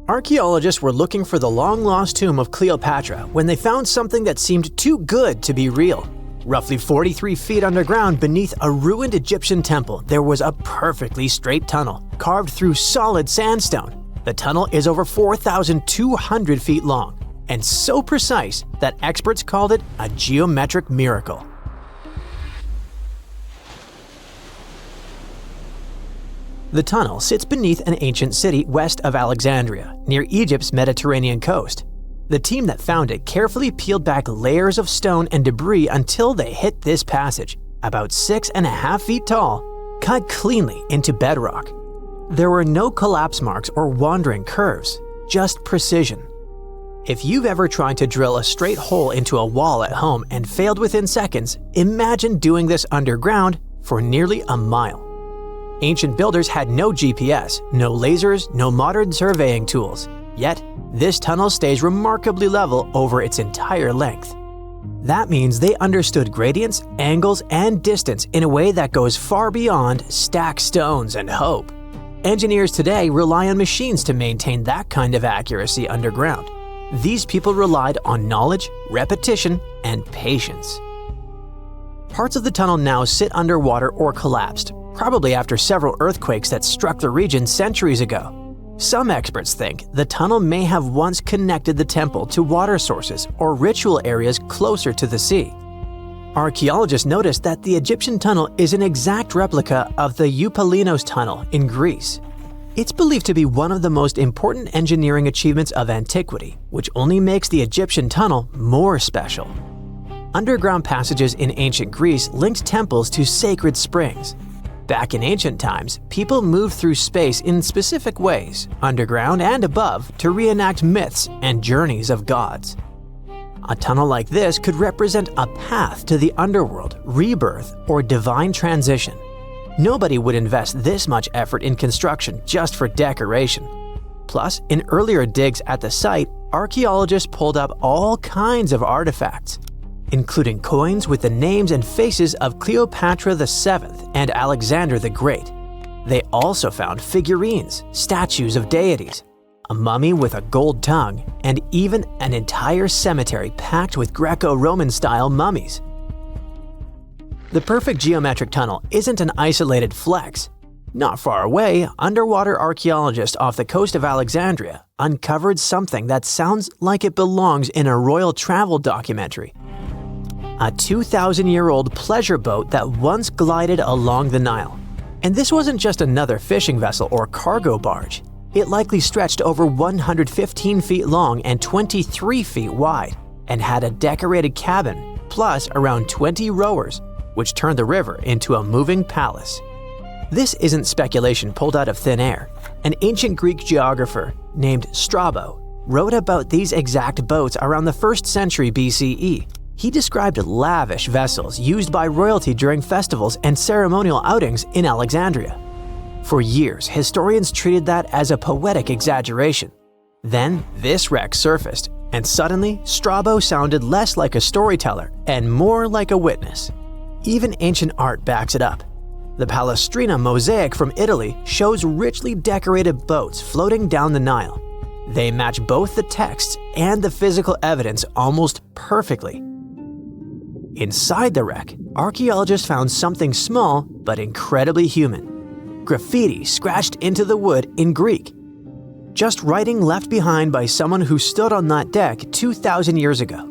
Archaeologists were looking for the long-lost tomb of Cleopatra when they found something that seemed too good to be real. Roughly 43 feet underground beneath a ruined Egyptian temple, there was a perfectly straight tunnel, carved through solid sandstone. The tunnel is over 4,200 feet long, and so precise that experts called it a geometric miracle. The tunnel sits beneath an ancient city west of Alexandria, near Egypt's Mediterranean coast. The team that found it carefully peeled back layers of stone and debris until they hit this passage, about 6.5 feet tall, cut cleanly into bedrock. There were no collapse marks or wandering curves, just precision. If you've ever tried to drill a straight hole into a wall at home and failed within seconds, imagine doing this underground for nearly a mile. Ancient builders had no GPS, no lasers, no modern surveying tools. Yet, this tunnel stays remarkably level over its entire length. That means they understood gradients, angles, and distance in a way that goes far beyond stack stones and hope. Engineers today rely on machines to maintain that kind of accuracy underground. These people relied on knowledge, repetition, and patience. Parts of the tunnel now sit underwater or collapsed, probably after several earthquakes that struck the region centuries ago. Some experts think the tunnel may have once connected the temple to water sources or ritual areas closer to the sea. Archaeologists noticed that the Egyptian tunnel is an exact replica of the Eupalinos tunnel in Greece. It's believed to be one of the most important engineering achievements of antiquity, which only makes the Egyptian tunnel more special. Underground passages in ancient Greece linked temples to sacred springs. Back in ancient times, people moved through space in specific ways, underground and above, to reenact myths and journeys of gods. A tunnel like this could represent a path to the underworld, rebirth, or divine transition. Nobody would invest this much effort in construction just for decoration. Plus, in earlier digs at the site, archaeologists pulled up all kinds of artifacts, including coins with the names and faces of Cleopatra VII and Alexander the Great. They also found figurines, statues of deities, a mummy with a gold tongue, and even an entire cemetery packed with Greco-Roman style mummies. The perfect geometric tunnel isn't an isolated flex. Not far away, underwater archaeologists off the coast of Alexandria uncovered something that sounds like it belongs in a royal travel documentary. A 2,000-year-old pleasure boat that once glided along the Nile. And this wasn't just another fishing vessel or cargo barge. It likely stretched over 115 feet long and 23 feet wide, and had a decorated cabin, plus around 20 rowers, which turned the river into a moving palace. This isn't speculation pulled out of thin air. An ancient Greek geographer named Strabo wrote about these exact boats around the 1st century BCE. He described lavish vessels used by royalty during festivals and ceremonial outings in Alexandria. For years, historians treated that as a poetic exaggeration. Then, this wreck surfaced, and suddenly, Strabo sounded less like a storyteller and more like a witness. Even ancient art backs it up. The Palestrina mosaic from Italy shows richly decorated boats floating down the Nile. They match both the texts and the physical evidence almost perfectly. Inside the wreck, archaeologists found something small but incredibly human. Graffiti scratched into the wood in Greek. Just writing left behind by someone who stood on that deck 2,000 years ago.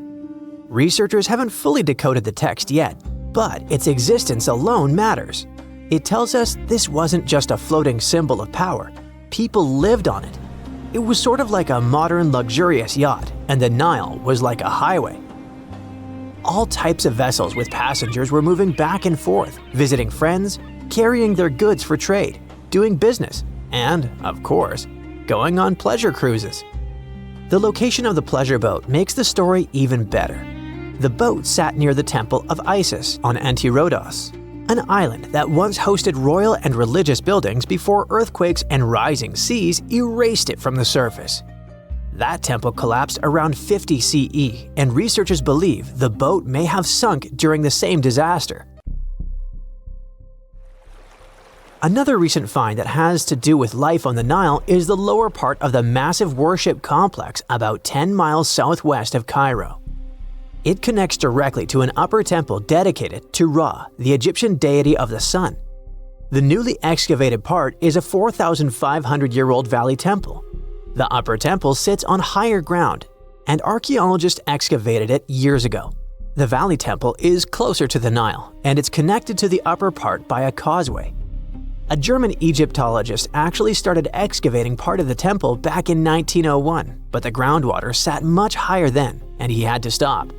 Researchers haven't fully decoded the text yet, but its existence alone matters. It tells us this wasn't just a floating symbol of power. People lived on it. It was sort of like a modern luxurious yacht, and the Nile was like a highway. All types of vessels with passengers were moving back and forth, visiting friends, carrying their goods for trade, doing business, and, of course, going on pleasure cruises. The location of the pleasure boat makes the story even better. The boat sat near the temple of Isis on Antirodos, an island that once hosted royal and religious buildings before earthquakes and rising seas erased it from the surface. That temple collapsed around 50 CE, and researchers believe the boat may have sunk during the same disaster. Another recent find that has to do with life on the Nile is the lower part of the massive worship complex about 10 miles southwest of Cairo. It connects directly to an upper temple dedicated to Ra, the Egyptian deity of the sun. The newly excavated part is a 4,500-year-old valley temple. The upper temple sits on higher ground, and archaeologists excavated it years ago. The valley temple is closer to the Nile, and it's connected to the upper part by a causeway. A German Egyptologist actually started excavating part of the temple back in 1901, but the groundwater sat much higher then, and he had to stop.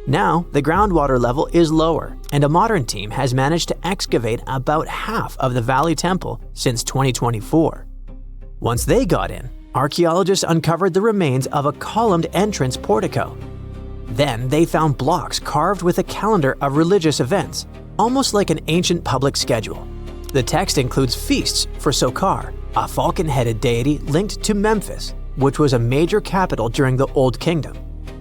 Now, the groundwater level is lower, and a modern team has managed to excavate about half of the Valley Temple since 2024. Once they got in, archaeologists uncovered the remains of a columned entrance portico. Then they found blocks carved with a calendar of religious events, almost like an ancient public schedule. The text includes feasts for Saqqara, a falcon-headed deity linked to Memphis, which was a major capital during the Old Kingdom,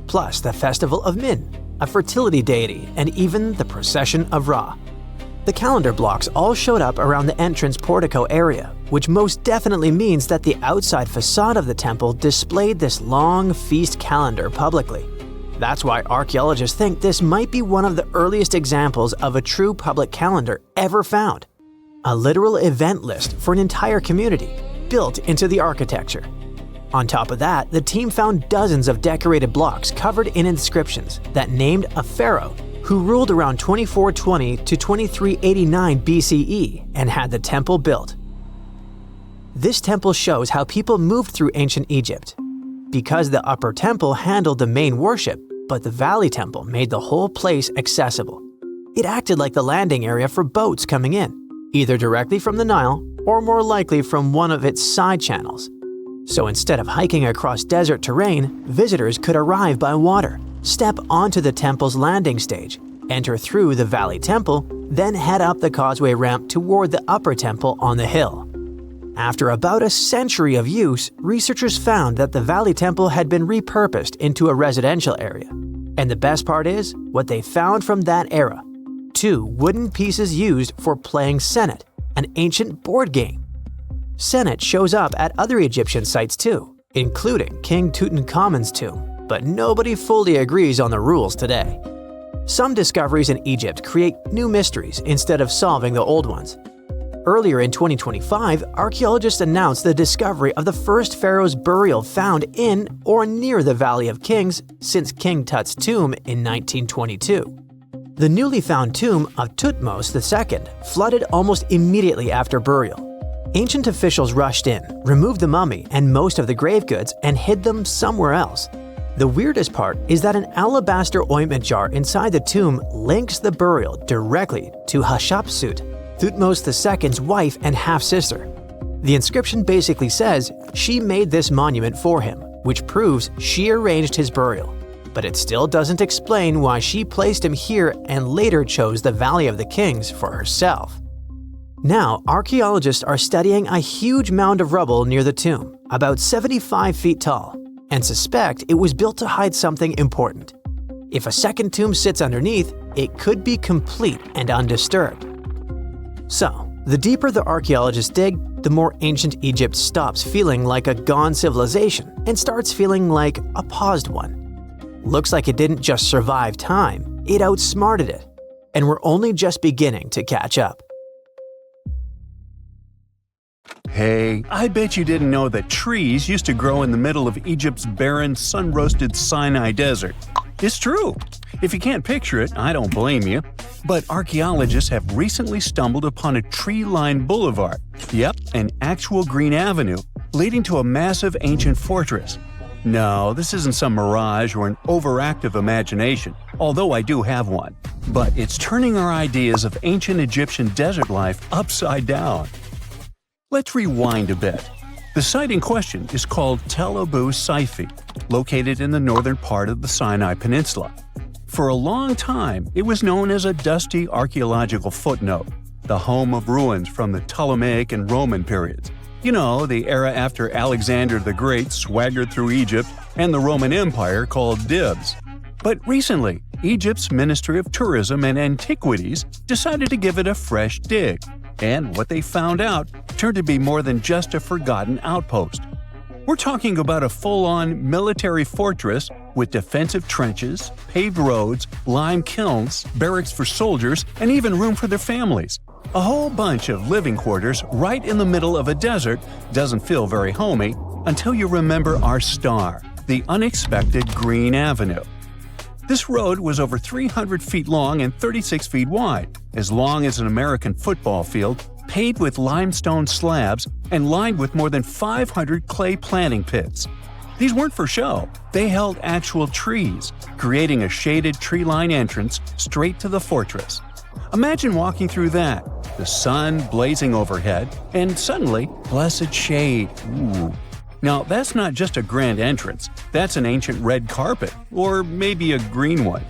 plus the Festival of Min, a fertility deity, and even the Procession of Ra. The calendar blocks all showed up around the entrance portico area, which most definitely means that the outside facade of the temple displayed this long feast calendar publicly. That's why archaeologists think this might be one of the earliest examples of a true public calendar ever found. A literal event list for an entire community, built into the architecture. On top of that, the team found dozens of decorated blocks covered in inscriptions that named a pharaoh who ruled around 2420 to 2389 BCE and had the temple built. This temple shows how people moved through ancient Egypt. Because the upper temple handled the main worship, but the valley temple made the whole place accessible. It acted like the landing area for boats coming in, either directly from the Nile or more likely from one of its side channels. So instead of hiking across desert terrain, visitors could arrive by water, step onto the temple's landing stage, enter through the Valley Temple, then head up the causeway ramp toward the upper temple on the hill. After about a century of use, researchers found that the Valley Temple had been repurposed into a residential area. And the best part is, what they found from that era: 2 wooden pieces used for playing Senet, an ancient board game. Senet shows up at other Egyptian sites too, including King Tutankhamun's tomb, but nobody fully agrees on the rules today. Some discoveries in Egypt create new mysteries instead of solving the old ones. Earlier in 2025, archaeologists announced the discovery of the first pharaoh's burial found in or near the Valley of Kings since King Tut's tomb in 1922. The newly found tomb of Thutmose II flooded almost immediately after burial. Ancient officials rushed in, removed the mummy and most of the grave goods, and hid them somewhere else. The weirdest part is that an alabaster ointment jar inside the tomb links the burial directly to Hatshepsut, Thutmose II's wife and half-sister. The inscription basically says she made this monument for him, which proves she arranged his burial. But it still doesn't explain why she placed him here and later chose the Valley of the Kings for herself. Now, archaeologists are studying a huge mound of rubble near the tomb, about 75 feet tall, and suspect it was built to hide something important. If a second tomb sits underneath, it could be complete and undisturbed. So, the deeper the archaeologists dig, the more ancient Egypt stops feeling like a gone civilization and starts feeling like a paused one. Looks like it didn't just survive time, it outsmarted it. And we're only just beginning to catch up. Hey, I bet you didn't know that trees used to grow in the middle of Egypt's barren, sun-roasted Sinai desert. It's true. If you can't picture it, I don't blame you. But archaeologists have recently stumbled upon a tree-lined boulevard. Yep, an actual green avenue, leading to a massive ancient fortress. No, this isn't some mirage or an overactive imagination, although I do have one. But it's turning our ideas of ancient Egyptian desert life upside down. Let's rewind a bit. The site in question is called Tel Abu Saifi, located in the northern part of the Sinai Peninsula. For a long time, it was known as a dusty archaeological footnote, the home of ruins from the Ptolemaic and Roman periods. You know, the era after Alexander the Great swaggered through Egypt and the Roman Empire called dibs. But recently, Egypt's Ministry of Tourism and Antiquities decided to give it a fresh dig. And what they found out turned to be more than just a forgotten outpost. We're talking about a full-on military fortress with defensive trenches, paved roads, lime kilns, barracks for soldiers, and even room for their families. A whole bunch of living quarters right in the middle of a desert doesn't feel very homey until you remember our star, the unexpected Green Avenue. This road was over 300 feet long and 36 feet wide, as long as an American football field, paved with limestone slabs and lined with more than 500 clay planting pits. These weren't for show. They held actual trees, creating a shaded tree-line entrance straight to the fortress. Imagine walking through that, the sun blazing overhead, and suddenly, blessed shade. Ooh. Now, that's not just a grand entrance, that's an ancient red carpet, or maybe a green one.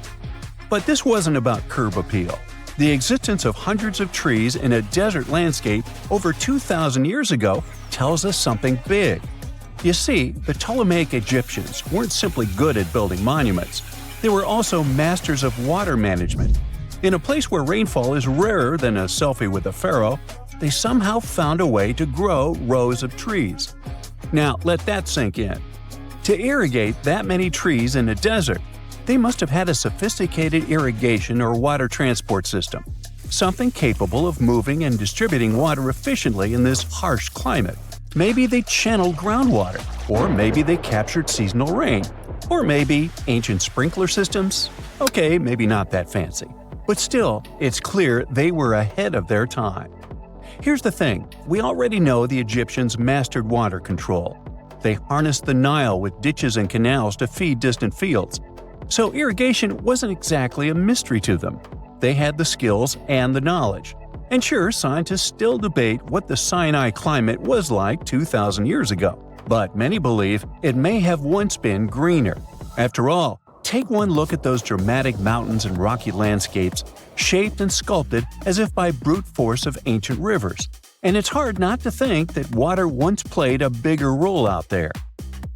But this wasn't about curb appeal. The existence of hundreds of trees in a desert landscape over 2,000 years ago tells us something big. You see, the Ptolemaic Egyptians weren't simply good at building monuments. They were also masters of water management. In a place where rainfall is rarer than a selfie with a pharaoh, they somehow found a way to grow rows of trees. Now, let that sink in. To irrigate that many trees in a desert, they must have had a sophisticated irrigation or water transport system, something capable of moving and distributing water efficiently in this harsh climate. Maybe they channeled groundwater, or maybe they captured seasonal rain, or maybe ancient sprinkler systems. Okay, maybe not that fancy. But still, it's clear they were ahead of their time. Here's the thing, we already know the Egyptians mastered water control. They harnessed the Nile with ditches and canals to feed distant fields. So irrigation wasn't exactly a mystery to them. They had the skills and the knowledge. And sure, scientists still debate what the Sinai climate was like 2,000 years ago. But many believe it may have once been greener. After all, take one look at those dramatic mountains and rocky landscapes, shaped and sculpted as if by brute force of ancient rivers. And it's hard not to think that water once played a bigger role out there.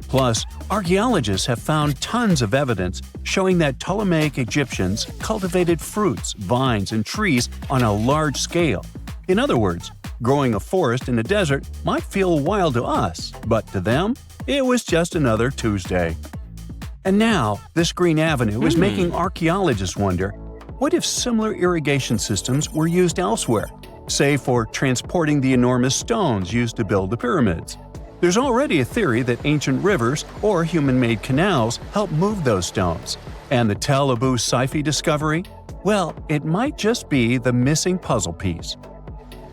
Plus, archaeologists have found tons of evidence showing that Ptolemaic Egyptians cultivated fruits, vines, and trees on a large scale. In other words, growing a forest in a desert might feel wild to us, but to them, it was just another Tuesday. And now, this Green Avenue is making archaeologists wonder, what if similar irrigation systems were used elsewhere, say for transporting the enormous stones used to build the pyramids? There's already a theory that ancient rivers or human-made canals helped move those stones. And the Tel Abu Saifi discovery? Well, it might just be the missing puzzle piece.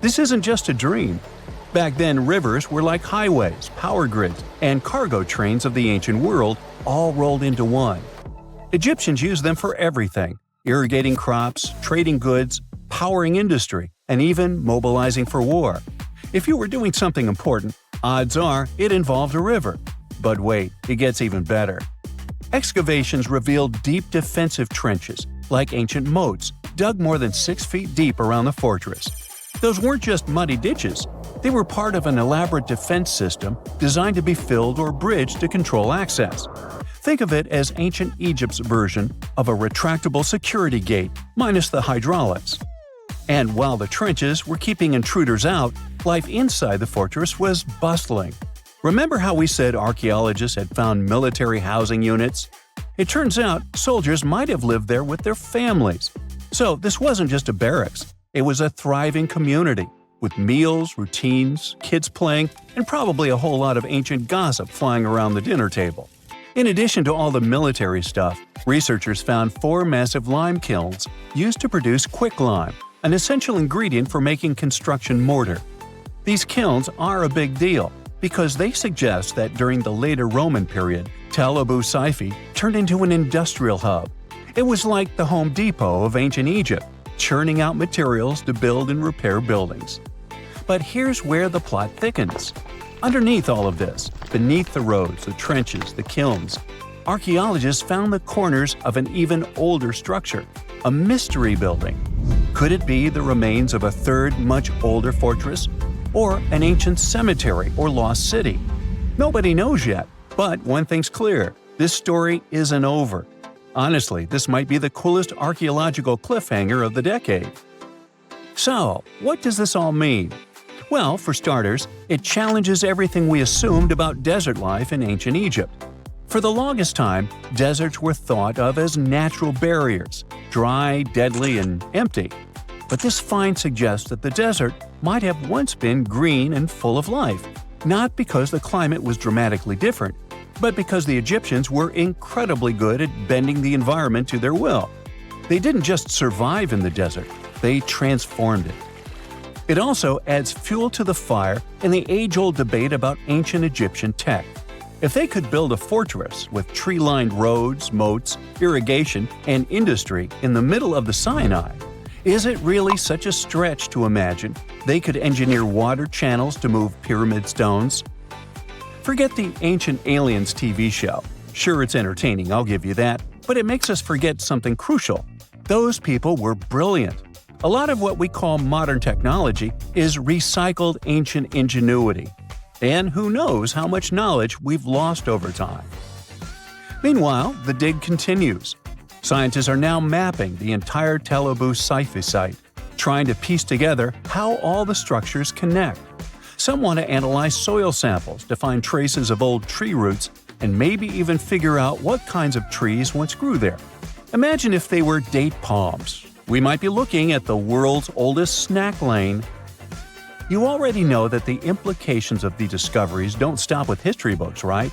This isn't just a dream. Back then, rivers were like highways, power grids, and cargo trains of the ancient world, all rolled into one. Egyptians used them for everything – irrigating crops, trading goods, powering industry, and even mobilizing for war. If you were doing something important, odds are it involved a river. But wait, it gets even better. Excavations revealed deep defensive trenches, like ancient moats, dug more than 6 feet deep around the fortress. Those weren't just muddy ditches. They were part of an elaborate defense system designed to be filled or bridged to control access. Think of it as ancient Egypt's version of a retractable security gate, minus the hydraulics. And while the trenches were keeping intruders out, life inside the fortress was bustling. Remember how we said archaeologists had found military housing units? It turns out soldiers might have lived there with their families. So this wasn't just a barracks, it was a thriving community, with meals, routines, kids playing, and probably a whole lot of ancient gossip flying around the dinner table. In addition to all the military stuff, researchers found 4 massive lime kilns used to produce quicklime, an essential ingredient for making construction mortar. These kilns are a big deal because they suggest that during the later Roman period, Tel Abu Saifi turned into an industrial hub. It was like the Home Depot of ancient Egypt, churning out materials to build and repair buildings. But here's where the plot thickens. Underneath all of this, beneath the roads, the trenches, the kilns, archaeologists found the corners of an even older structure, a mystery building. Could it be the remains of a third, much older fortress? Or an ancient cemetery or lost city? Nobody knows yet, but one thing's clear, this story isn't over. Honestly, this might be the coolest archaeological cliffhanger of the decade. So, what does this all mean? Well, for starters, it challenges everything we assumed about desert life in ancient Egypt. For the longest time, deserts were thought of as natural barriers, dry, deadly, and empty. But this find suggests that the desert might have once been green and full of life, not because the climate was dramatically different, but because the Egyptians were incredibly good at bending the environment to their will. They didn't just survive in the desert, they transformed it. It also adds fuel to the fire in the age-old debate about ancient Egyptian tech. If they could build a fortress with tree-lined roads, moats, irrigation, and industry in the middle of the Sinai, is it really such a stretch to imagine they could engineer water channels to move pyramid stones? Forget the Ancient Aliens TV show. Sure, it's entertaining, I'll give you that, but it makes us forget something crucial. Those people were brilliant. A lot of what we call modern technology is recycled ancient ingenuity. And who knows how much knowledge we've lost over time. Meanwhile, the dig continues. Scientists are now mapping the entire Tel Abu Saifi site, trying to piece together how all the structures connect. Some want to analyze soil samples to find traces of old tree roots and maybe even figure out what kinds of trees once grew there. Imagine if they were date palms. We might be looking at the world's oldest snack lane. You already know that the implications of the discoveries don't stop with history books, right?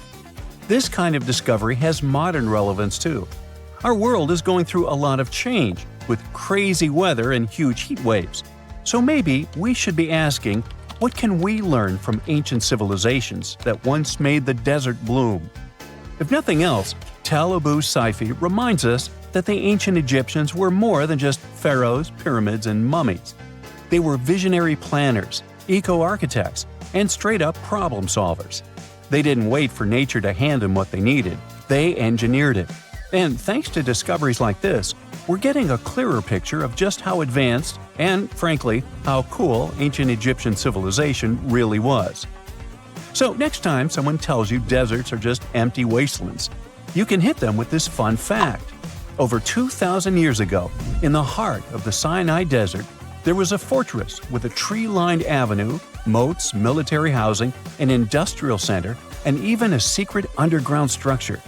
This kind of discovery has modern relevance too. Our world is going through a lot of change, with crazy weather and huge heat waves. So maybe we should be asking, what can we learn from ancient civilizations that once made the desert bloom? If nothing else, Tel Abu Saifi reminds us that the ancient Egyptians were more than just pharaohs, pyramids, and mummies. They were visionary planners, eco-architects, and straight-up problem solvers. They didn't wait for nature to hand them what they needed. They engineered it. And thanks to discoveries like this, we're getting a clearer picture of just how advanced and, frankly, how cool ancient Egyptian civilization really was. So next time someone tells you deserts are just empty wastelands, you can hit them with this fun fact. Over 2,000 years ago, in the heart of the Sinai Desert, there was a fortress with a tree-lined avenue, moats, military housing, an industrial center, and even a secret underground structure.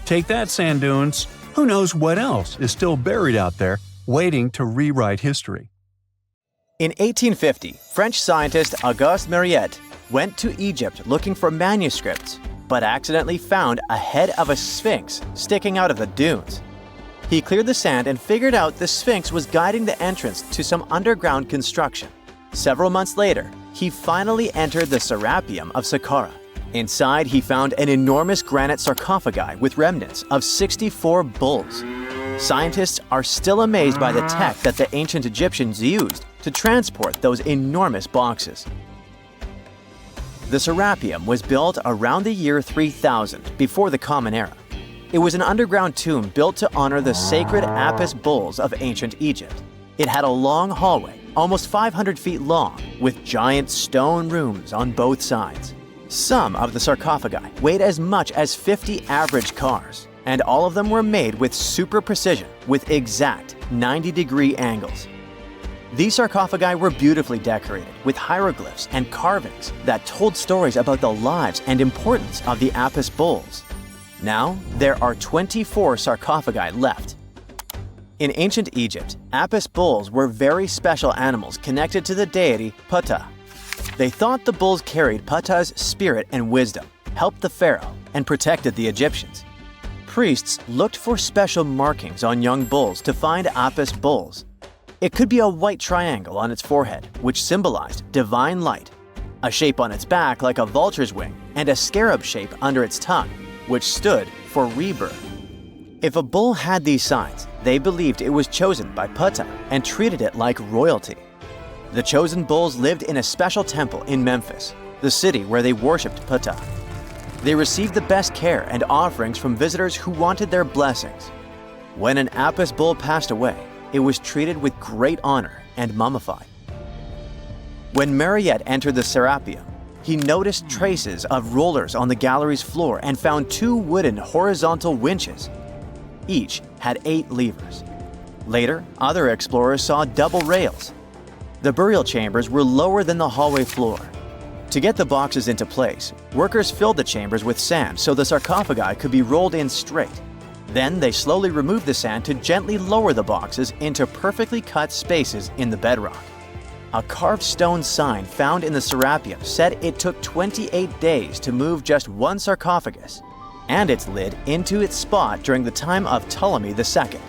Take that, sand dunes! Who knows what else is still buried out there, waiting to rewrite history? In 1850, French scientist Auguste Mariette went to Egypt looking for manuscripts, but accidentally found a head of a sphinx sticking out of the dunes. He cleared the sand and figured out the Sphinx was guiding the entrance to some underground construction. Several months later, he finally entered the Serapeum of Saqqara. Inside, he found an enormous granite sarcophagi with remnants of 64 bulls. Scientists are still amazed by the tech that the ancient Egyptians used to transport those enormous boxes. The Serapeum was built around the year 3000 before the Common Era. It was an underground tomb built to honor the sacred Apis bulls of ancient Egypt. It had a long hallway, almost 500 feet long, with giant stone rooms on both sides. Some of the sarcophagi weighed as much as 50 average cars, and all of them were made with super precision, with exact 90-degree angles. These sarcophagi were beautifully decorated with hieroglyphs and carvings that told stories about the lives and importance of the Apis bulls. Now, there are 24 sarcophagi left. In ancient Egypt, Apis bulls were very special animals connected to the deity Ptah. They thought the bulls carried Ptah's spirit and wisdom, helped the pharaoh, and protected the Egyptians. Priests looked for special markings on young bulls to find Apis bulls. It could be a white triangle on its forehead, which symbolized divine light, a shape on its back like a vulture's wing, and a scarab shape under its tongue, which stood for rebirth. If a bull had these signs, they believed it was chosen by Ptah and treated it like royalty. The chosen bulls lived in a special temple in Memphis, the city where they worshipped Ptah. They received the best care and offerings from visitors who wanted their blessings. When an Apis bull passed away, it was treated with great honor and mummified. When Mariette entered the Serapeum, he noticed traces of rollers on the gallery's floor and found 2 wooden horizontal winches. Each had 8 levers. Later, other explorers saw double rails. The burial chambers were lower than the hallway floor. To get the boxes into place, workers filled the chambers with sand so the sarcophagi could be rolled in straight. Then they slowly removed the sand to gently lower the boxes into perfectly cut spaces in the bedrock. A carved stone sign found in the Serapeum said it took 28 days to move just one sarcophagus and its lid into its spot during the time of Ptolemy II.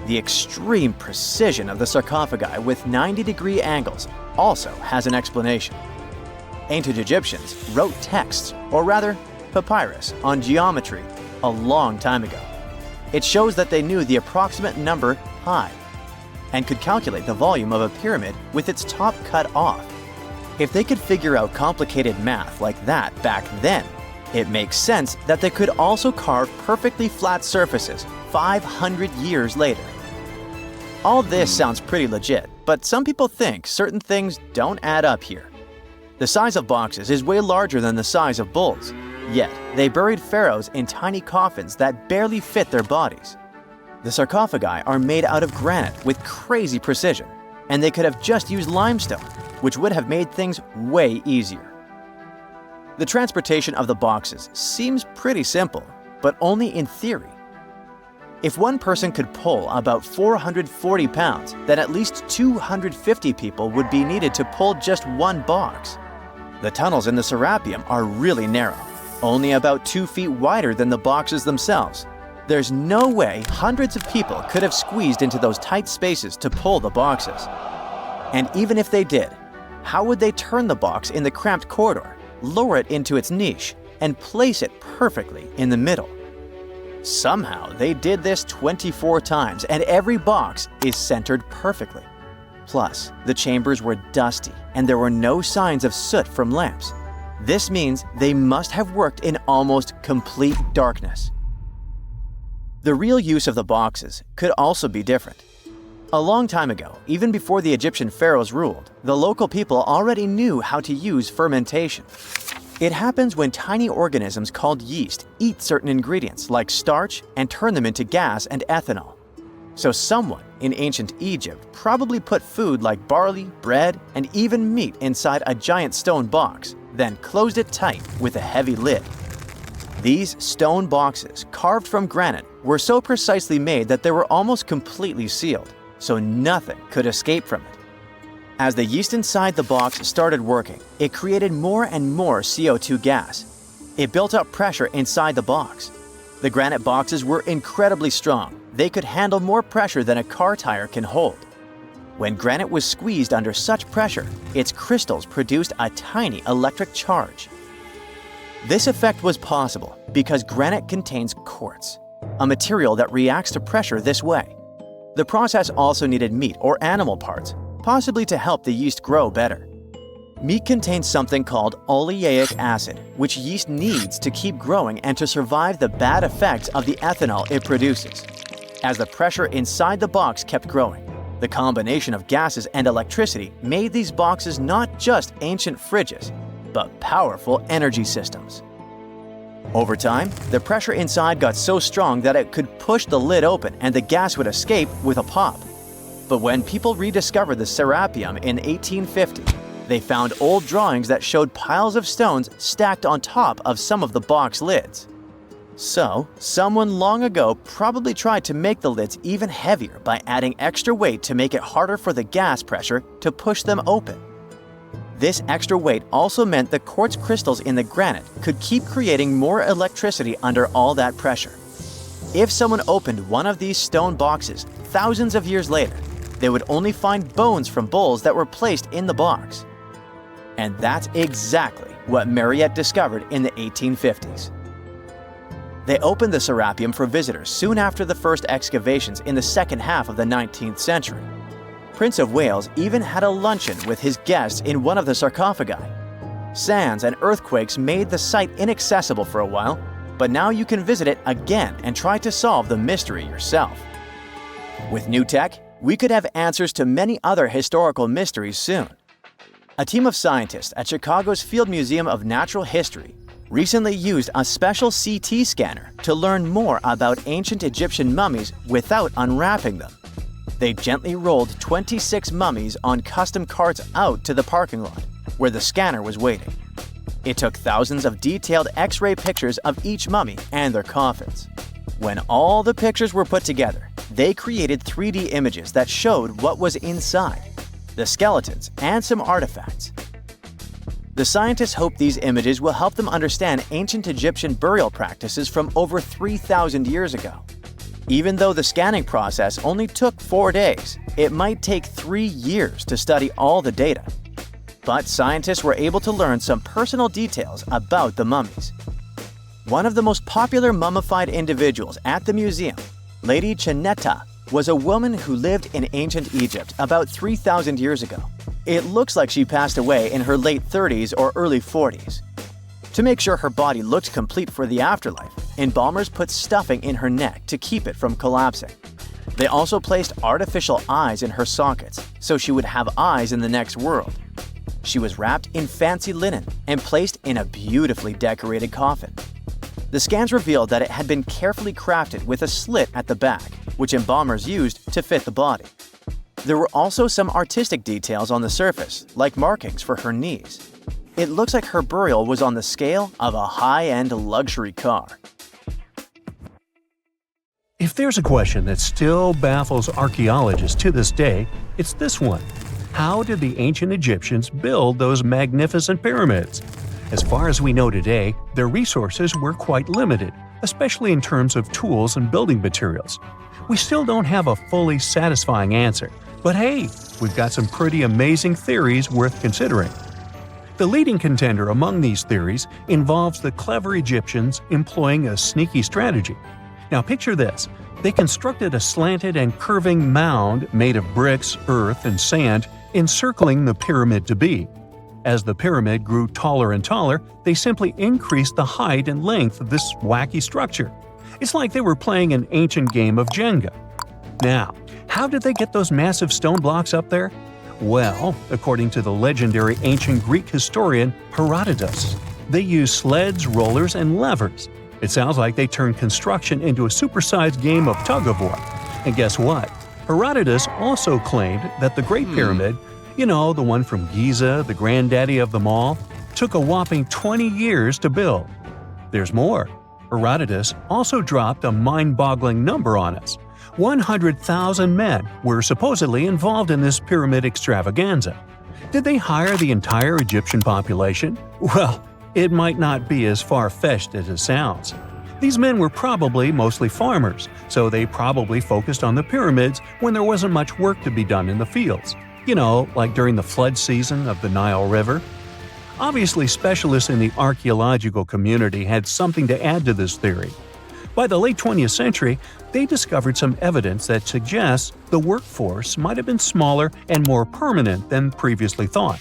The extreme precision of the sarcophagi with 90-degree angles also has an explanation. Ancient Egyptians wrote texts, or rather, papyrus, on geometry a long time ago. It shows that they knew the approximate number pi and could calculate the volume of a pyramid with its top cut off. If they could figure out complicated math like that back then, it makes sense that they could also carve perfectly flat surfaces 500 years later. All this sounds pretty legit, but some people think certain things don't add up here. The size of boxes is way larger than the size of bulls, yet they buried pharaohs in tiny coffins that barely fit their bodies. The sarcophagi are made out of granite with crazy precision, and they could have just used limestone, which would have made things way easier. The transportation of the boxes seems pretty simple, but only in theory. If one person could pull about 440 pounds, then at least 250 people would be needed to pull just one box. The tunnels in the Serapeum are really narrow, only about 2 feet wider than the boxes themselves. There's no way hundreds of people could have squeezed into those tight spaces to pull the boxes. And even if they did, how would they turn the box in the cramped corridor, lower it into its niche, and place it perfectly in the middle? Somehow, they did this 24 times, and every box is centered perfectly. Plus, the chambers were dusty, and there were no signs of soot from lamps. This means they must have worked in almost complete darkness. The real use of the boxes could also be different. A long time ago, even before the Egyptian pharaohs ruled, the local people already knew how to use fermentation. It happens when tiny organisms called yeast eat certain ingredients like starch and turn them into gas and ethanol. So someone in ancient Egypt probably put food like barley, bread, and even meat inside a giant stone box, then closed it tight with a heavy lid. These stone boxes, carved from granite, were so precisely made that they were almost completely sealed, so nothing could escape from it. As the yeast inside the box started working, it created more and more CO2 gas. It built up pressure inside the box. The granite boxes were incredibly strong. They could handle more pressure than a car tire can hold. When granite was squeezed under such pressure, its crystals produced a tiny electric charge. This effect was possible because granite contains quartz, a material that reacts to pressure this way. The process also needed meat or animal parts, possibly to help the yeast grow better. Meat contains something called oleic acid, which yeast needs to keep growing and to survive the bad effects of the ethanol it produces. As the pressure inside the box kept growing, the combination of gases and electricity made these boxes not just ancient fridges, but powerful energy systems. Over time, the pressure inside got so strong that it could push the lid open and the gas would escape with a pop. But when people rediscovered the Serapeum in 1850, they found old drawings that showed piles of stones stacked on top of some of the box lids. So, someone long ago probably tried to make the lids even heavier by adding extra weight to make it harder for the gas pressure to push them open. This extra weight also meant the quartz crystals in the granite could keep creating more electricity under all that pressure. If someone opened one of these stone boxes thousands of years later, they would only find bones from bulls that were placed in the box. And that's exactly what Mariette discovered in the 1850s. They opened the Serapeum for visitors soon after the first excavations in the second half of the 19th century. Prince of Wales even had a luncheon with his guests in one of the sarcophagi. Sands and earthquakes made the site inaccessible for a while, but now you can visit it again and try to solve the mystery yourself. With new tech, we could have answers to many other historical mysteries soon. A team of scientists at Chicago's Field Museum of Natural History recently used a special CT scanner to learn more about ancient Egyptian mummies without unwrapping them. They gently rolled 26 mummies on custom carts out to the parking lot, where the scanner was waiting. It took thousands of detailed X-ray pictures of each mummy and their coffins. When all the pictures were put together, they created 3D images that showed what was inside, the skeletons, and some artifacts. The scientists hope these images will help them understand ancient Egyptian burial practices from over 3,000 years ago. Even though the scanning process only took 4 days, it might take 3 years to study all the data. But scientists were able to learn some personal details about the mummies. One of the most popular mummified individuals at the museum, Lady Chineta, was a woman who lived in ancient Egypt about 3,000 years ago. It looks like she passed away in her late 30s or early 40s. To make sure her body looked complete for the afterlife, embalmers put stuffing in her neck to keep it from collapsing. They also placed artificial eyes in her sockets, so she would have eyes in the next world. She was wrapped in fancy linen and placed in a beautifully decorated coffin. The scans revealed that it had been carefully crafted with a slit at the back, which embalmers used to fit the body. There were also some artistic details on the surface, like markings for her knees. It looks like her burial was on the scale of a high-end luxury car. If there's a question that still baffles archaeologists to this day, it's this one. How did the ancient Egyptians build those magnificent pyramids? As far as we know today, their resources were quite limited, especially in terms of tools and building materials. We still don't have a fully satisfying answer, but hey, we've got some pretty amazing theories worth considering. The leading contender among these theories involves the clever Egyptians employing a sneaky strategy. Now picture this. They constructed a slanted and curving mound made of bricks, earth, and sand encircling the pyramid to be. As the pyramid grew taller and taller, they simply increased the height and length of this wacky structure. It's like they were playing an ancient game of Jenga. Now, how did they get those massive stone blocks up there? Well, according to the legendary ancient Greek historian Herodotus, they used sleds, rollers, and levers. It sounds like they turned construction into a supersized game of tug-of-war. And guess what? Herodotus also claimed that the Great Pyramid, the one from Giza, the granddaddy of them all, took a whopping 20 years to build. There's more. Herodotus also dropped a mind-boggling number on us. 100,000 men were supposedly involved in this pyramid extravaganza. Did they hire the entire Egyptian population? Well, it might not be as far-fetched as it sounds. These men were probably mostly farmers, so they probably focused on the pyramids when there wasn't much work to be done in the fields. Like during the flood season of the Nile River. Obviously, specialists in the archaeological community had something to add to this theory. By the late 20th century, they discovered some evidence that suggests the workforce might have been smaller and more permanent than previously thought.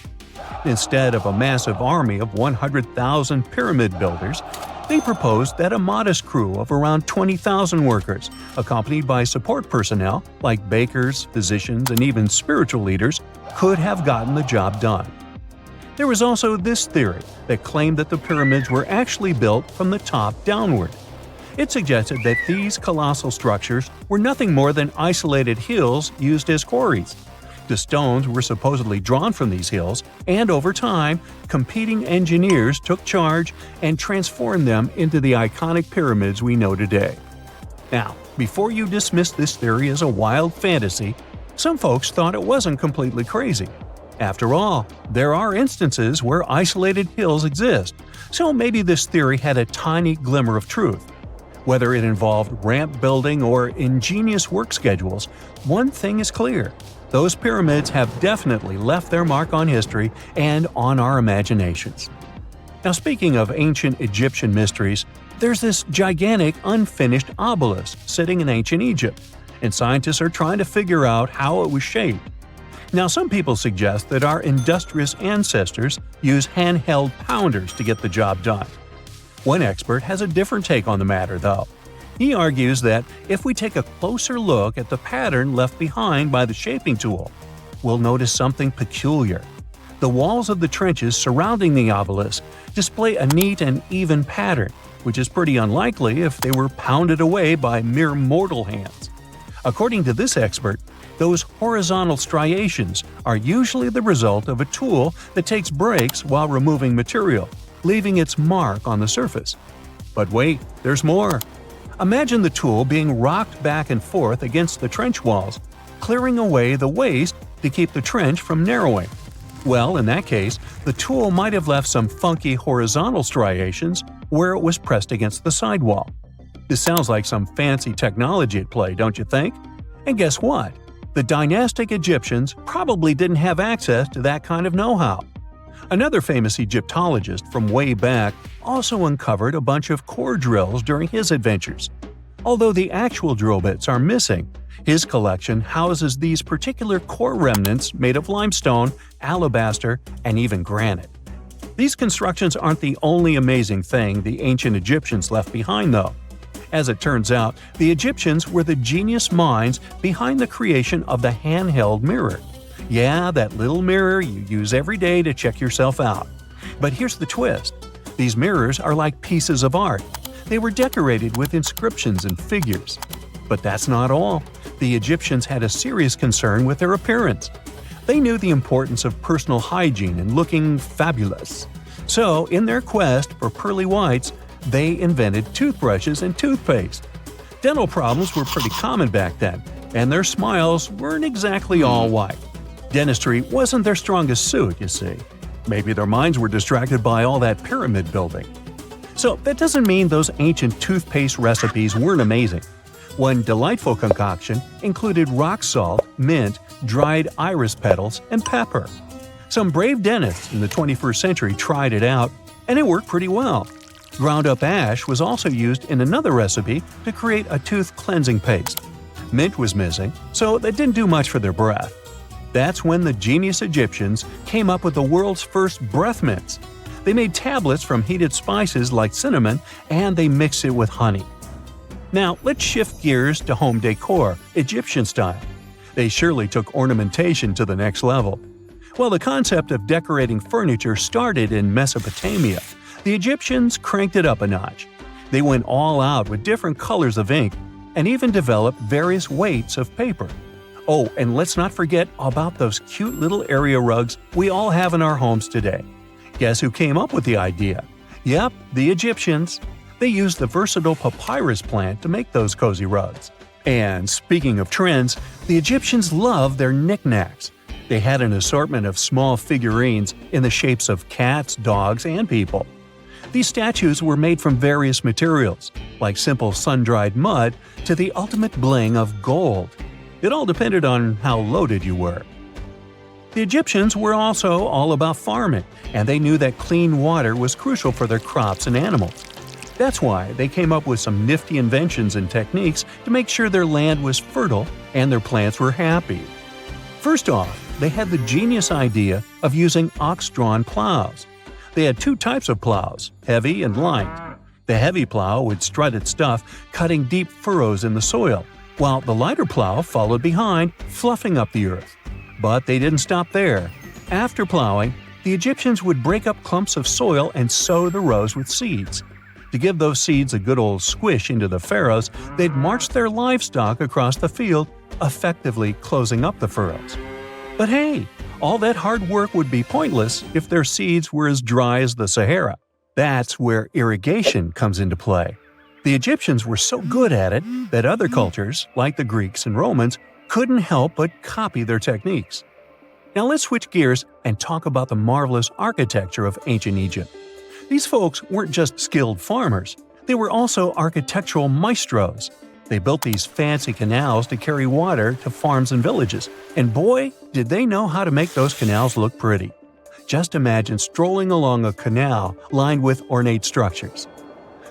Instead of a massive army of 100,000 pyramid builders, they proposed that a modest crew of around 20,000 workers, accompanied by support personnel like bakers, physicians, and even spiritual leaders, could have gotten the job done. There was also this theory that claimed that the pyramids were actually built from the top downward. It suggested that these colossal structures were nothing more than isolated hills used as quarries. The stones were supposedly drawn from these hills, and over time, competing engineers took charge and transformed them into the iconic pyramids we know today. Now, before you dismiss this theory as a wild fantasy, some folks thought it wasn't completely crazy. After all, there are instances where isolated hills exist, so maybe this theory had a tiny glimmer of truth. Whether it involved ramp building or ingenious work schedules, one thing is clear. Those pyramids have definitely left their mark on history and on our imaginations. Now, speaking of ancient Egyptian mysteries, there's this gigantic unfinished obelisk sitting in ancient Egypt, and scientists are trying to figure out how it was shaped. Now, some people suggest that our industrious ancestors used handheld pounders to get the job done. One expert has a different take on the matter, though. He argues that if we take a closer look at the pattern left behind by the shaping tool, we'll notice something peculiar. The walls of the trenches surrounding the obelisk display a neat and even pattern, which is pretty unlikely if they were pounded away by mere mortal hands. According to this expert, Those horizontal striations are usually the result of a tool that takes breaks while removing material, leaving its mark on the surface. But wait, there's more. Imagine the tool being rocked back and forth against the trench walls, clearing away the waste to keep the trench from narrowing. Well, in that case, the tool might have left some funky horizontal striations where it was pressed against the sidewall. This sounds like some fancy technology at play, don't you think? And guess what? The dynastic Egyptians probably didn't have access to that kind of know-how. Another famous Egyptologist from way back also uncovered a bunch of core drills during his adventures. Although the actual drill bits are missing, his collection houses these particular core remnants made of limestone, alabaster, and even granite. These constructions aren't the only amazing thing the ancient Egyptians left behind, though. As it turns out, the Egyptians were the genius minds behind the creation of the handheld mirror. Yeah, that little mirror you use every day to check yourself out. But here's the twist. These mirrors are like pieces of art. They were decorated with inscriptions and figures. But that's not all. The Egyptians had a serious concern with their appearance. They knew the importance of personal hygiene and looking fabulous. So, in their quest for pearly whites, they invented toothbrushes and toothpaste. Dental problems were pretty common back then, and their smiles weren't exactly all white. Dentistry wasn't their strongest suit, you see. Maybe their minds were distracted by all that pyramid building. So that doesn't mean those ancient toothpaste recipes weren't amazing. One delightful concoction included rock salt, mint, dried iris petals, and pepper. Some brave dentists in the 21st century tried it out, and it worked pretty well. Ground-up ash was also used in another recipe to create a tooth cleansing paste. Mint was missing, so that didn't do much for their breath. That's when the genius Egyptians came up with the world's first breath mints. They made tablets from heated spices like cinnamon, and they mixed it with honey. Now, let's shift gears to home decor, Egyptian style. They surely took ornamentation to the next level. While the concept of decorating furniture started in Mesopotamia, the Egyptians cranked it up a notch. They went all out with different colors of ink and even developed various weights of paper. Oh, and let's not forget about those cute little area rugs we all have in our homes today. Guess who came up with the idea? Yep, the Egyptians. They used the versatile papyrus plant to make those cozy rugs. And speaking of trends, the Egyptians loved their knickknacks. They had an assortment of small figurines in the shapes of cats, dogs, and people. These statues were made from various materials, like simple sun-dried mud to the ultimate bling of gold. It all depended on how loaded you were. The Egyptians were also all about farming, and they knew that clean water was crucial for their crops and animals. That's why they came up with some nifty inventions and techniques to make sure their land was fertile and their plants were happy. First off, they had the genius idea of using ox-drawn plows. They had two types of plows, heavy and light. The heavy plow would strut its stuff, cutting deep furrows in the soil, while the lighter plow followed behind, fluffing up the earth. But they didn't stop there. After plowing, the Egyptians would break up clumps of soil and sow the rows with seeds. To give those seeds a good old squish into the furrows, they'd march their livestock across the field, effectively closing up the furrows. But hey, all that hard work would be pointless if their seeds were as dry as the Sahara. That's where irrigation comes into play. The Egyptians were so good at it that other cultures, like the Greeks and Romans, couldn't help but copy their techniques. Now let's switch gears and talk about the marvelous architecture of ancient Egypt. These folks weren't just skilled farmers, they were also architectural maestros. They built these fancy canals to carry water to farms and villages, and boy, did they know how to make those canals look pretty. Just imagine strolling along a canal lined with ornate structures.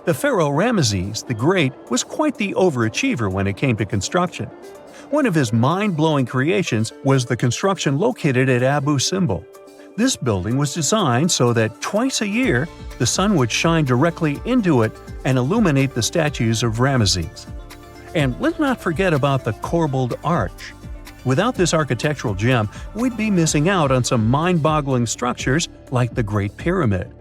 The Pharaoh Ramesses the Great was quite the overachiever when it came to construction. One of his mind-blowing creations was the construction located at Abu Simbel. This building was designed so that twice a year, the sun would shine directly into it and illuminate the statues of Ramesses. And let's not forget about the corbelled arch. Without this architectural gem, we'd be missing out on some mind-boggling structures like the Great Pyramid.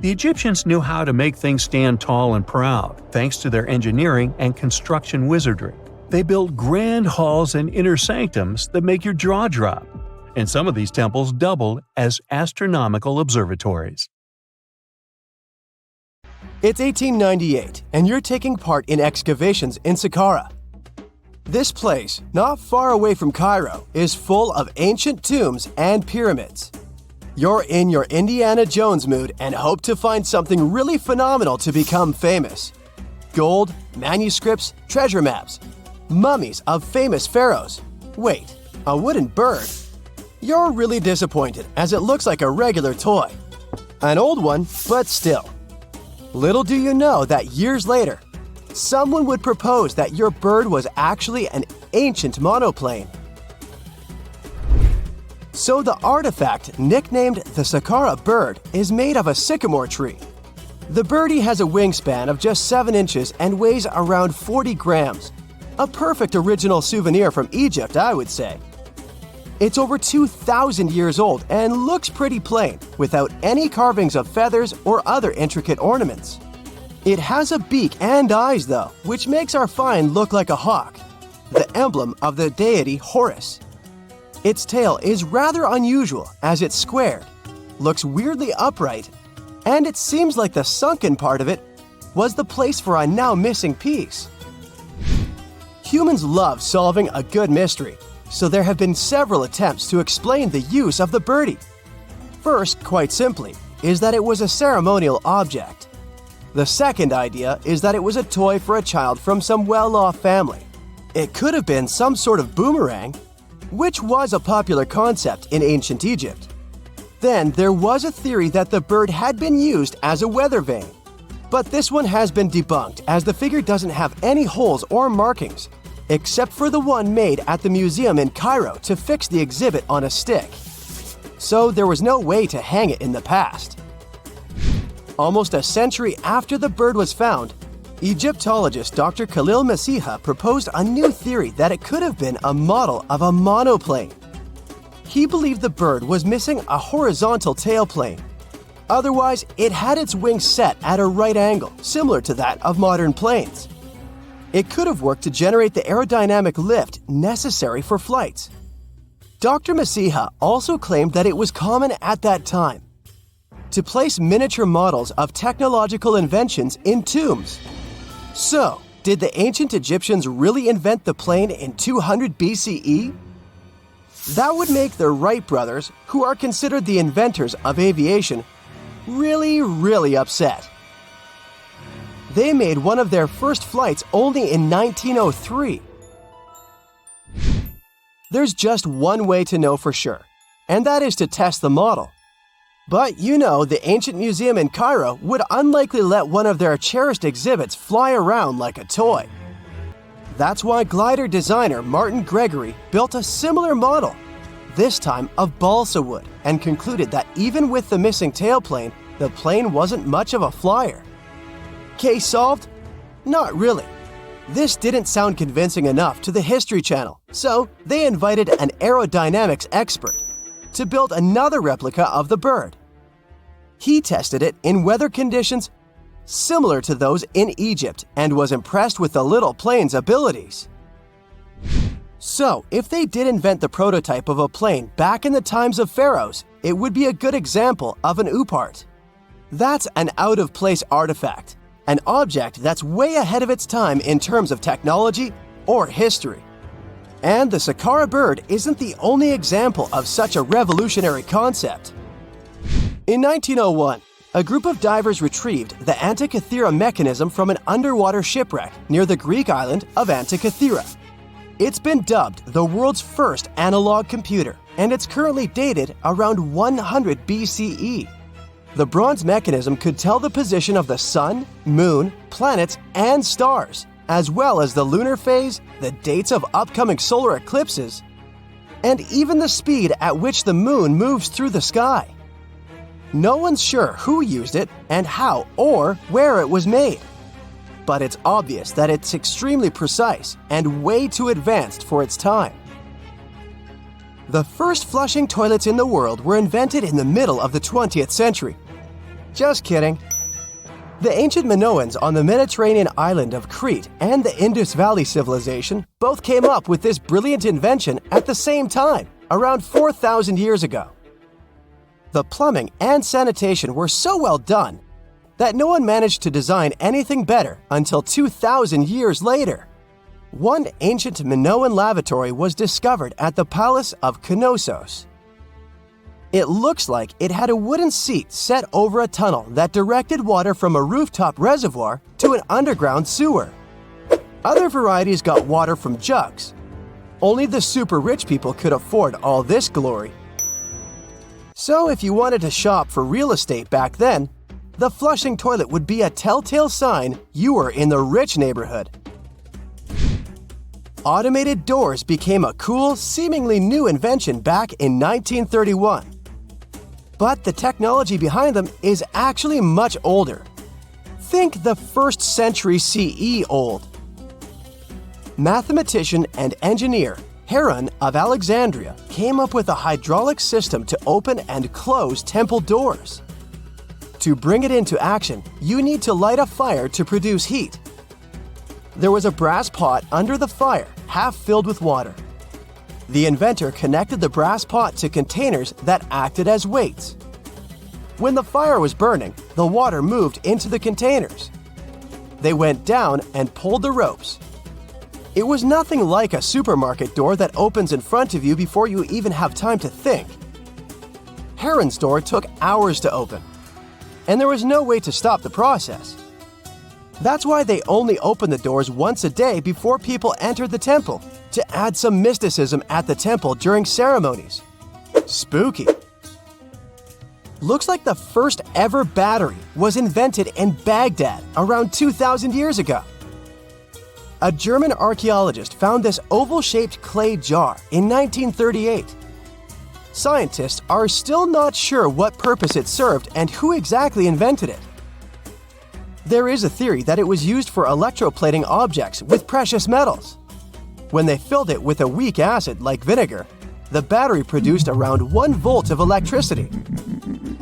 The Egyptians knew how to make things stand tall and proud, thanks to their engineering and construction wizardry. They built grand halls and inner sanctums that make your jaw drop, and some of these temples doubled as astronomical observatories. It's 1898, and you're taking part in excavations in Saqqara. This place, not far away from Cairo, is full of ancient tombs and pyramids. You're in your Indiana Jones mood and hope to find something really phenomenal to become famous. Gold, manuscripts, treasure maps, mummies of famous pharaohs. Wait, a wooden bird? You're really disappointed as it looks like a regular toy. An old one, but still. Little do you know that years later, someone would propose that your bird was actually an ancient monoplane. So the artifact, nicknamed the Saqqara Bird, is made of a sycamore tree. The birdie has a wingspan of just 7 inches and weighs around 40 grams. A perfect original souvenir from Egypt, I would say. It's over 2,000 years old and looks pretty plain, without any carvings of feathers or other intricate ornaments. It has a beak and eyes though, which makes our find look like a hawk, the emblem of the deity Horus. Its tail is rather unusual as it's squared, looks weirdly upright, and it seems like the sunken part of it was the place for a now missing piece. Humans love solving a good mystery, so there have been several attempts to explain the use of the birdie. First, quite simply, is that it was a ceremonial object. The second idea is that it was a toy for a child from some well-off family. It could have been some sort of boomerang, which was a popular concept in ancient Egypt. Then there was a theory that the bird had been used as a weather vane. But this one has been debunked as the figure doesn't have any holes or markings, except for the one made at the museum in Cairo to fix the exhibit on a stick. So there was no way to hang it in the past. Almost a century after the bird was found, Egyptologist Dr. Khalil Masiha proposed a new theory that it could have been a model of a monoplane. He believed the bird was missing a horizontal tailplane. Otherwise, it had its wings set at a right angle, similar to that of modern planes. It could have worked to generate the aerodynamic lift necessary for flights. Dr. Masiha also claimed that it was common at that time to place miniature models of technological inventions in tombs. So, did the ancient Egyptians really invent the plane in 200 BCE? That would make the Wright brothers, who are considered the inventors of aviation, really upset. They made one of their first flights only in 1903. There's just one way to know for sure, and that is to test the model. But you know, the ancient museum in Cairo would unlikely let one of their cherished exhibits fly around like a toy. That's why glider designer Martin Gregory built a similar model, this time of balsa wood, and concluded that even with the missing tailplane, the plane wasn't much of a flyer. Case solved? Not really. This didn't sound convincing enough to the History Channel, so they invited an aerodynamics expert to build another replica of the bird. He tested it in weather conditions similar to those in Egypt and was impressed with the little plane's abilities. So, if they did invent the prototype of a plane back in the times of pharaohs, it would be a good example of an oupart. That's an out-of-place artifact, an object that's way ahead of its time in terms of technology or history. And the Saqqara Bird isn't the only example of such a revolutionary concept. In 1901, a group of divers retrieved the Antikythera mechanism from an underwater shipwreck near the Greek island of Antikythera. It's been dubbed the world's first analog computer, and it's currently dated around 100 BCE. The bronze mechanism could tell the position of the sun, moon, planets, and stars, as well as the lunar phase, the dates of upcoming solar eclipses, and even the speed at which the moon moves through the sky. No one's sure who used it and how or where it was made. But it's obvious that it's extremely precise and way too advanced for its time. The first flushing toilets in the world were invented in the middle of the 20th century. Just kidding. The ancient Minoans on the Mediterranean island of Crete and the Indus Valley civilization both came up with this brilliant invention at the same time, around 4,000 years ago. The plumbing and sanitation were so well done that no one managed to design anything better until 2,000 years later. One ancient Minoan lavatory was discovered at the Palace of Knossos. It looks like it had a wooden seat set over a tunnel that directed water from a rooftop reservoir to an underground sewer. Other varieties got water from jugs. Only the super rich people could afford all this glory. So if you wanted to shop for real estate back then, the flushing toilet would be a telltale sign you were in the rich neighborhood. Automated doors became a cool, seemingly new invention back in 1931. But the technology behind them is actually much older. Think the 1st century CE old. Mathematician and engineer Pharaoh of Alexandria came up with a hydraulic system to open and close temple doors. To bring it into action, you need to light a fire to produce heat. There was a brass pot under the fire, half filled with water. The inventor connected the brass pot to containers that acted as weights. When the fire was burning, the water moved into the containers. They went down and pulled the ropes. It was nothing like a supermarket door that opens in front of you before you even have time to think. Pharaoh's door took hours to open, and there was no way to stop the process. That's why they only opened the doors once a day before people entered the temple, to add some mysticism at the temple during ceremonies. Spooky. Looks like the first ever battery was invented in Baghdad around 2,000 years ago. A German archaeologist found this oval-shaped clay jar in 1938. Scientists are still not sure what purpose it served and who exactly invented it. There is a theory that it was used for electroplating objects with precious metals. When they filled it with a weak acid like vinegar, the battery produced around 1 volt of electricity.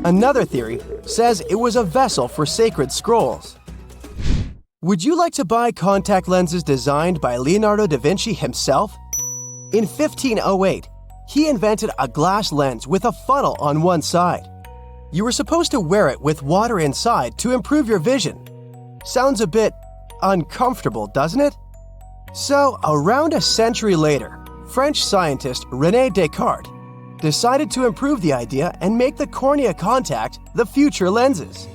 Another theory says it was a vessel for sacred scrolls. Would you like to buy contact lenses designed by Leonardo da Vinci himself? In 1508, he invented a glass lens with a funnel on one side. You were supposed to wear it with water inside to improve your vision. Sounds a bit uncomfortable, doesn't it? So, around a century later, French scientist René Descartes decided to improve the idea and make the cornea contact the future lenses.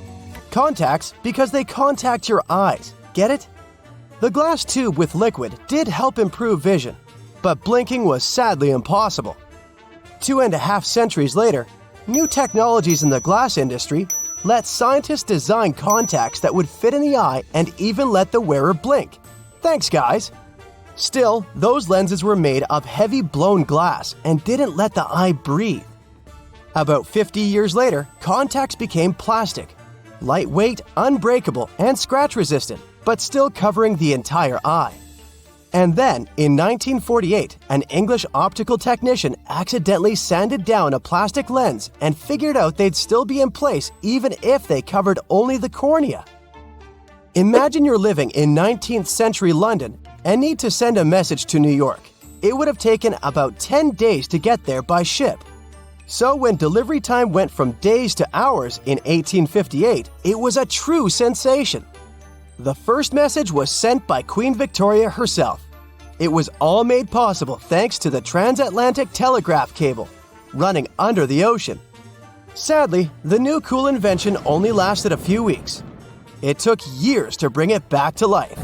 Contacts because they contact your eyes, get it? The glass tube with liquid did help improve vision, but blinking was sadly impossible. 2.5 centuries later, new technologies in the glass industry let scientists design contacts that would fit in the eye and even let the wearer blink. Thanks, guys! Still, those lenses were made of heavy blown glass and didn't let the eye breathe. About 50 years later, contacts became plastic, lightweight, unbreakable, and scratch-resistant, but still covering the entire eye. And then, in 1948, an English optical technician accidentally sanded down a plastic lens and figured out they'd still be in place even if they covered only the cornea. Imagine you're living in 19th century London and need to send a message to New York. It would have taken about 10 days to get there by ship. So when delivery time went from days to hours in 1858, it was a true sensation. The first message was sent by Queen Victoria herself. It was all made possible thanks to the transatlantic telegraph cable, running under the ocean. Sadly, the new cool invention only lasted a few weeks. It took years to bring it back to life.